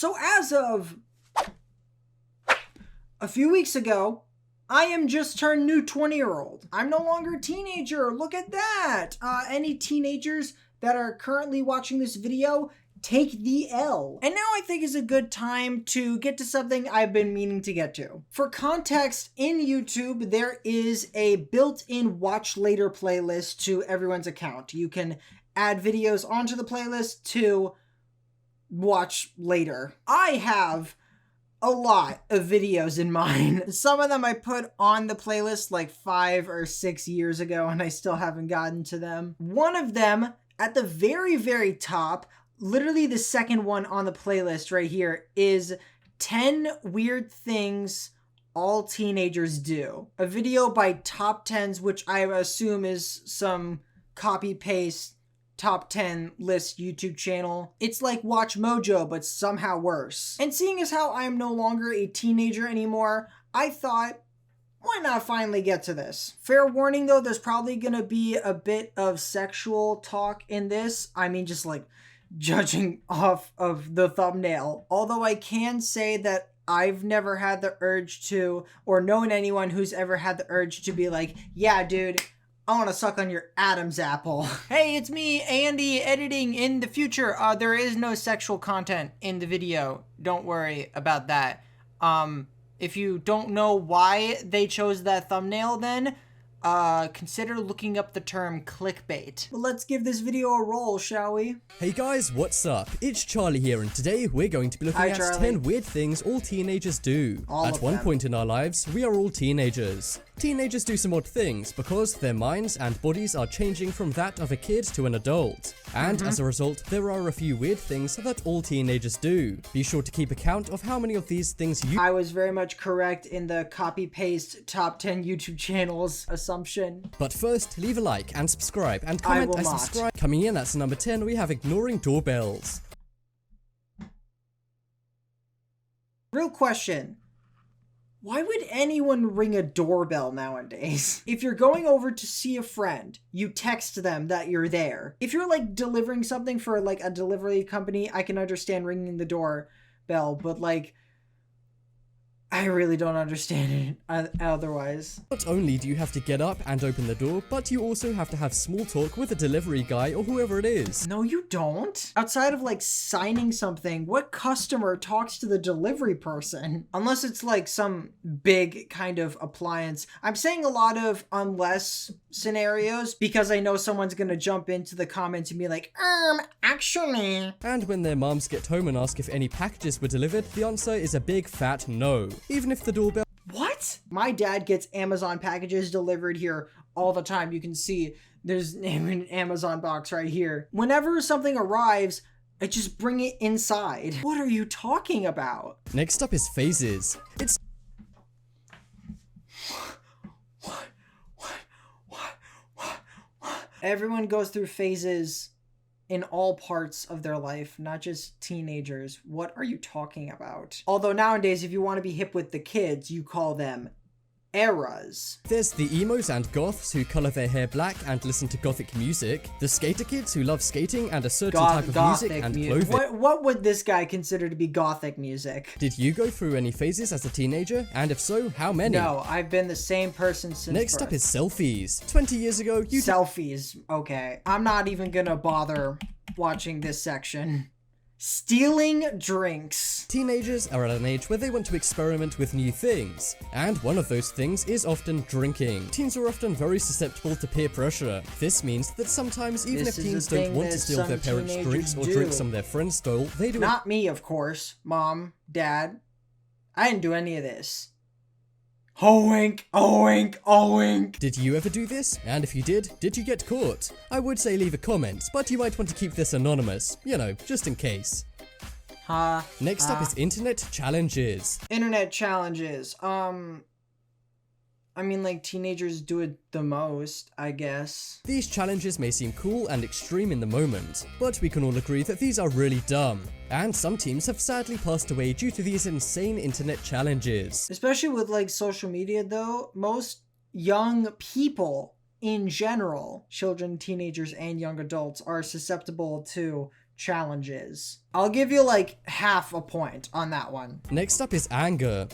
So as of a few weeks ago, I am just turned new 20-year-old. I'm no longer a teenager. Look at that. Any teenagers that are currently watching this video, take the L. And now I think is a good time to get to something I've been meaning to get to. For context, in YouTube, there is a built-in watch later playlist to everyone's account. You can add videos onto the playlist to watch later. I have a lot of videos in mine. Some of them I put on the playlist like 5 or 6 years ago and I still haven't gotten to them. One of them at the very, very top, literally the second one on the playlist right here, is 10 weird things all teenagers do. A video by Top 10s, which I assume is some copy-paste top 10 list YouTube channel. It's like Watch Mojo, but somehow worse. And seeing as how I am no longer a teenager anymore, I thought, why not finally get to this? Fair warning though, there's probably gonna be a bit of sexual talk in this. I mean, just like judging off of the thumbnail. Although I can say that I've never had the urge to, or known anyone who's ever had the urge to be like, yeah, dude, I want to suck on your Adam's apple. Hey, it's me, Andy, editing in the future. There is no sexual content in the video. Don't worry about that. If you don't know why they chose that thumbnail, then consider looking up the term clickbait. Well, let's give this video a roll, shall we? Hey guys, what's up? It's Charlie here, and today we're going to be looking at 10 weird things all teenagers do. At one point in our lives, we are all teenagers. Teenagers do some odd things because their minds and bodies are changing from that of a kid to an adult. And as a result, there are a few weird things that all teenagers do. Be sure to keep a count of how many of these things you— I was very much correct in the copy-paste top 10 YouTube channels assumption. But first, leave a like and subscribe and comment and subscribe. Coming in at number 10, we have ignoring doorbells. Real question. Why would anyone ring a doorbell nowadays? If you're going over to see a friend, you text them that you're there. If you're like delivering something for like a delivery company, I can understand ringing the doorbell, but like, I really don't understand it otherwise. Not only do you have to get up and open the door, but you also have to have small talk with the delivery guy or whoever it is. No, you don't. Outside of like signing something, what customer talks to the delivery person? Unless it's like some big kind of appliance. I'm saying a lot of unless scenarios because I know someone's gonna jump into the comments and be like, actually. And when their moms get home and ask if any packages were delivered, the answer is a big fat no. Even if the doorbell— What? My dad gets Amazon packages delivered here all the time. You can see there's an Amazon box right here. Whenever something arrives, I just bring it inside. What are you talking about? Next up is phases. It's— Everyone goes through phases in all parts of their life, not just teenagers. What are you talking about? Although nowadays, if you want to be hip with the kids, you call them eras. There's the emos and goths who color their hair black and listen to gothic music, the skater kids who love skating and a certain type of music and clothing. What would this guy consider to be gothic music? Did you go through any phases as a teenager? And if so, how many? No, I've been the same person since Next birth. up is selfies. 20 years ago, you— Selfies, okay. I'm not even gonna bother watching this section. Stealing drinks. Teenagers are at an age where they want to experiment with new things, and one of those things is often drinking. Teens are often very susceptible to peer pressure. This means that sometimes even if teens don't want to steal their parents' drinks or drink some their friends stole, they do— Not me, of course. Mom, Dad. I didn't do any of this. Oink, oink, oink. Did you ever do this? And if you did you get caught? I would say leave a comment, but you might want to keep this anonymous, you know, just in case. Next up is internet challenges. Internet challenges. I mean, like, teenagers do it the most, I guess. These challenges may seem cool and extreme in the moment, but we can all agree that these are really dumb. And some teams have sadly passed away due to these insane internet challenges. Especially with, like, social media, though, most young people in general, children, teenagers, and young adults, are susceptible to challenges. I'll give you like half a point on that one. Next up is anger.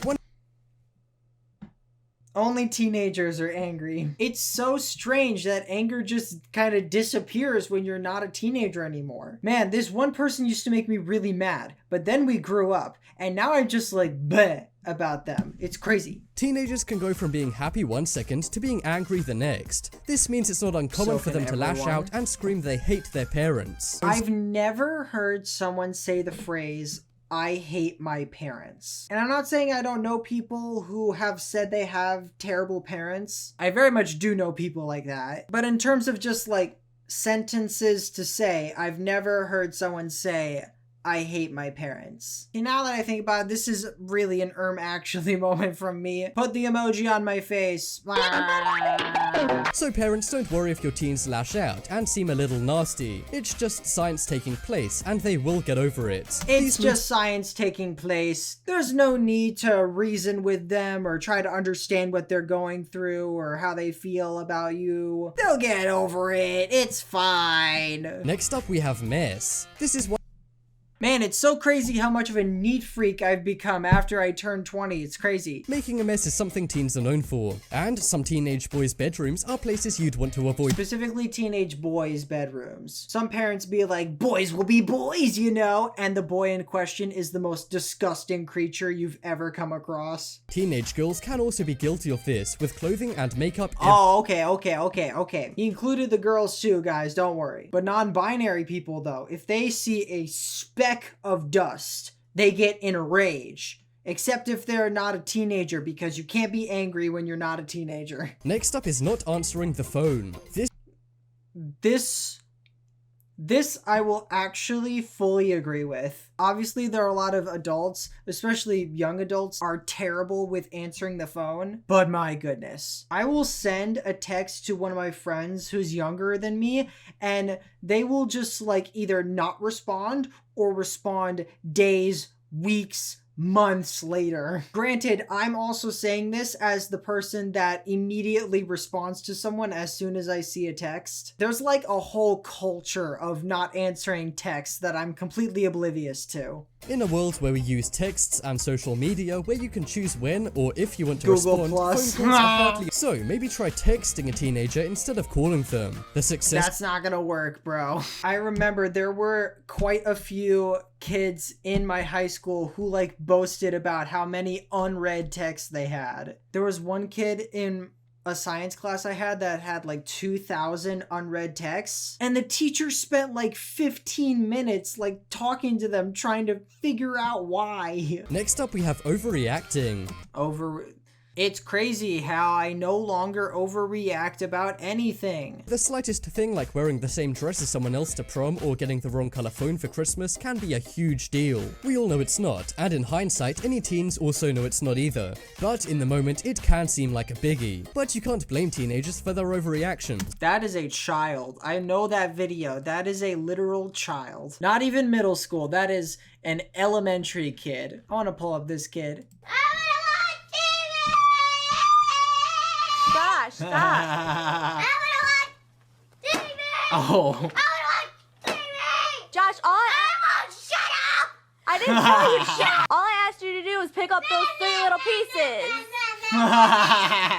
Only teenagers are angry. It's so strange that anger just kind of disappears when you're not a teenager anymore. Man, this one person used to make me really mad, but then we grew up, and now I'm just like, bleh about them. It's crazy. Teenagers can go from being happy one second to being angry the next. This means it's not uncommon for them to lash out and scream they hate their parents. I've never heard someone say the phrase, I hate my parents. And I'm not saying I don't know people who have said they have terrible parents. I very much do know people like that. But in terms of just like sentences to say, I've never heard someone say, I hate my parents. And now that I think about it, this is really an actually moment from me. Put the emoji on my face. So parents, don't worry if your teens lash out and seem a little nasty. It's just science taking place and they will get over it. It's just science taking place. There's no need to reason with them or try to understand what they're going through or how they feel about you. They'll get over it. It's fine. Next up we have mess. This is what Man, it's so crazy how much of a neat freak I've become after I turned 20. It's crazy. Making a mess is something teens are known for, and some teenage boys' bedrooms are places you'd want to avoid. Specifically teenage boys' bedrooms. Some parents be like, boys will be boys, you know? And the boy in question is the most disgusting creature you've ever come across. Teenage girls can also be guilty of this, with clothing and makeup. Oh, okay. He included the girls too, guys, don't worry. But non-binary people, though, if they see a speck of dust, they get in a rage. Except if they're not a teenager, because you can't be angry when you're not a teenager. Next up is not answering the phone. This I will actually fully agree with. Obviously, there are a lot of adults, especially young adults, are terrible with answering the phone. But my goodness. I will send a text to one of my friends who's younger than me, and they will just like either not respond or respond days, weeks, months later. Granted, I'm also saying this as the person that immediately responds to someone as soon as I see a text. There's like a whole culture of not answering texts that I'm completely oblivious to. In a world where we use texts and social media where you can choose when or if you want to respond, phone calls are hardly. So maybe try texting a teenager instead of calling them. That's not gonna work, bro. I remember there were quite a few kids in my high school who like boasted about how many unread texts they had. There was one kid in a science class I had that had like 2,000 unread texts, and the teacher spent like 15 minutes like talking to them trying to figure out why. Next up we have overreacting. It's crazy how I no longer overreact about anything. The slightest thing like wearing the same dress as someone else to prom or getting the wrong color phone for Christmas can be a huge deal. We all know it's not, and in hindsight, any teens also know it's not either. But in the moment, it can seem like a biggie. But you can't blame teenagers for their overreaction. That is a child. I know that video. That is a literal child. Not even middle school. That is an elementary kid. I want to pull up this kid. Stop. I wanna watch TV. Oh. I wanna watch TV. Josh, shut up. I didn't tell you to shut up. All I asked you to do was pick up those 3 little pieces.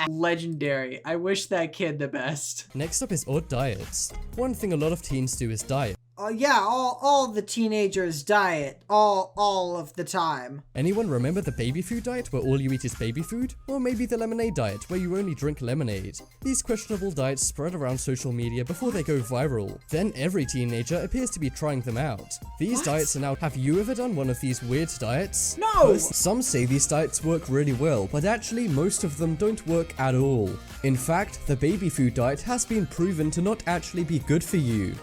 Legendary. I wish that kid the best. Next up is odd diets. One thing a lot of teens do is diet. Yeah, all the teenagers diet all of the time. Anyone remember the baby food diet where all you eat is baby food? Or maybe the lemonade diet where you only drink lemonade. These questionable diets spread around social media before they go viral. Then every teenager appears to be trying them out. These diets are now. Have you ever done one of these weird diets? No! Some say these diets work really well, but actually most of them don't work at all. In fact, the baby food diet has been proven to not actually be good for you.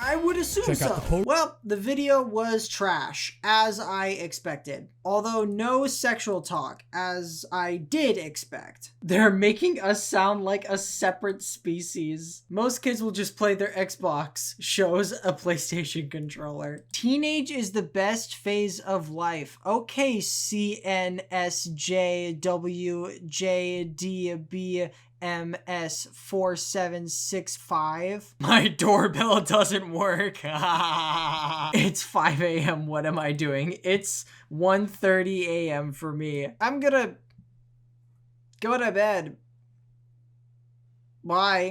I would assume so. Well, the video was trash, as I expected. Although no sexual talk, as I did expect. They're making us sound like a separate species. Most kids will just play their Xbox, shows a PlayStation controller. Teenage is the best phase of life. Okay, CNSJWJDB MS4765. My doorbell doesn't work. It's 5 a.m. What am I doing? It's 1:30 a.m. for me. I'm gonna go to bed. Bye.